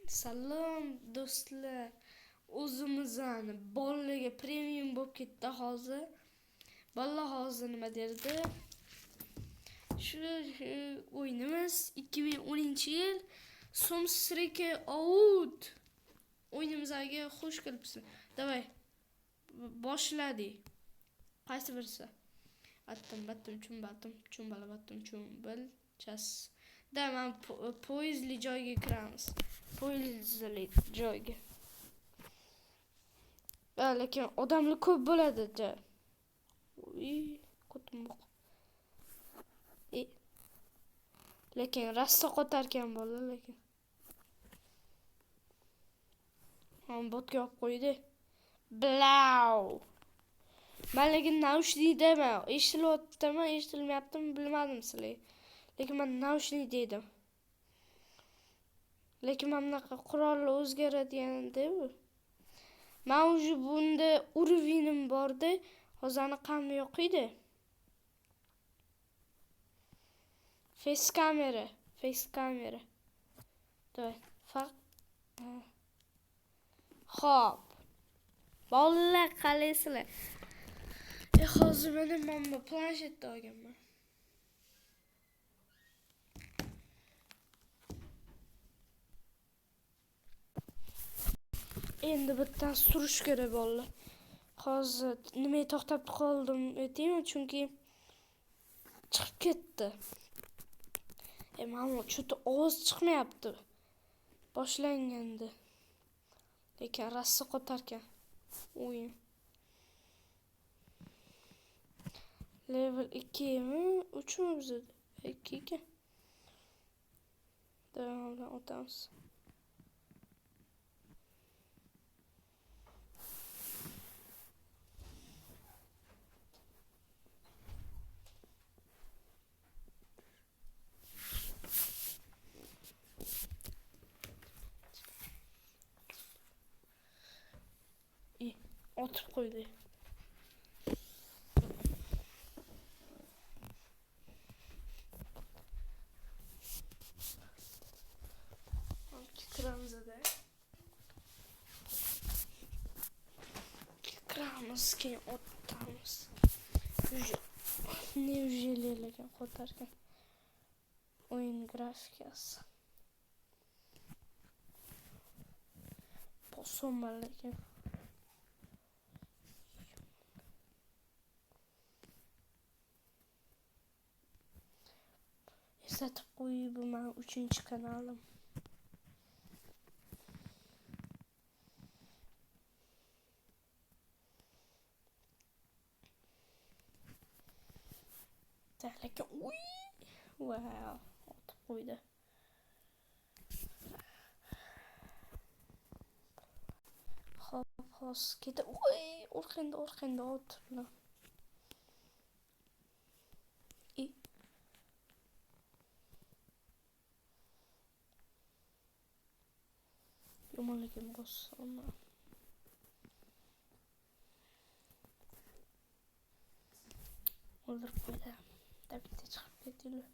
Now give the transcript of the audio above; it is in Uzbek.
Salom do'stlar. O'zimizni bolaga premium bo'lib ketdi hozir. Balla hozir nima derdi? Shu o'yinimiz 2010-yil Somsrike out. O'yinimizga xush kelibsiz. Davay. Boshladik. Qaysi birisi? Battim, chumbil, chas. Da men poyezdli joyga kiramiz. Poyezdli joyga. Lekin odamlar ko'p bo'ladi. Qo'tmoq. Lekin rasta qotarkan bo'ldi lekin. Ham botga olib qo'ydi. Blau. Men lekin naushnik dema. Eshitilyaptimi, eshitilmayaptimi bilmadim sizlar. Lekin men naushnik dedim. Lekin men bunaqa qurollar o'zgaradigan-da-ku. Men уже bunda urvinim bordi. Hozirni qamni yo'q edi. Face kamera. To'y. Xo'p. Bolalar qalaysizlar. Hozir men bu planshetni olganman. Endi bittan surish kerak bolalar. Hozir nimaga to'xtab qoldim aytaymi, chunki chiqib ketdi. Mana cho'ta ovoz chiqmayapti. Boshlanganda. Lekin rassa qotarkan. O'yin. Level 2 mi? 3 mi bizda? 2 ekan. Davom o'tamiz. Otib qo'ydi. Kiramiz, keyin otamiz. Neujeli lekin qotarkan. O'yin grafikasi. Posomma lekin. Eslatib qo'yib, bu men 3-kanalim. Lekin wow, otib qo'ydi. Hop, ketdi. Urqindi otiblar. Yomonligim qo'ssam. O'ldirib qo'ydi. Bitta chiqib ketdilar.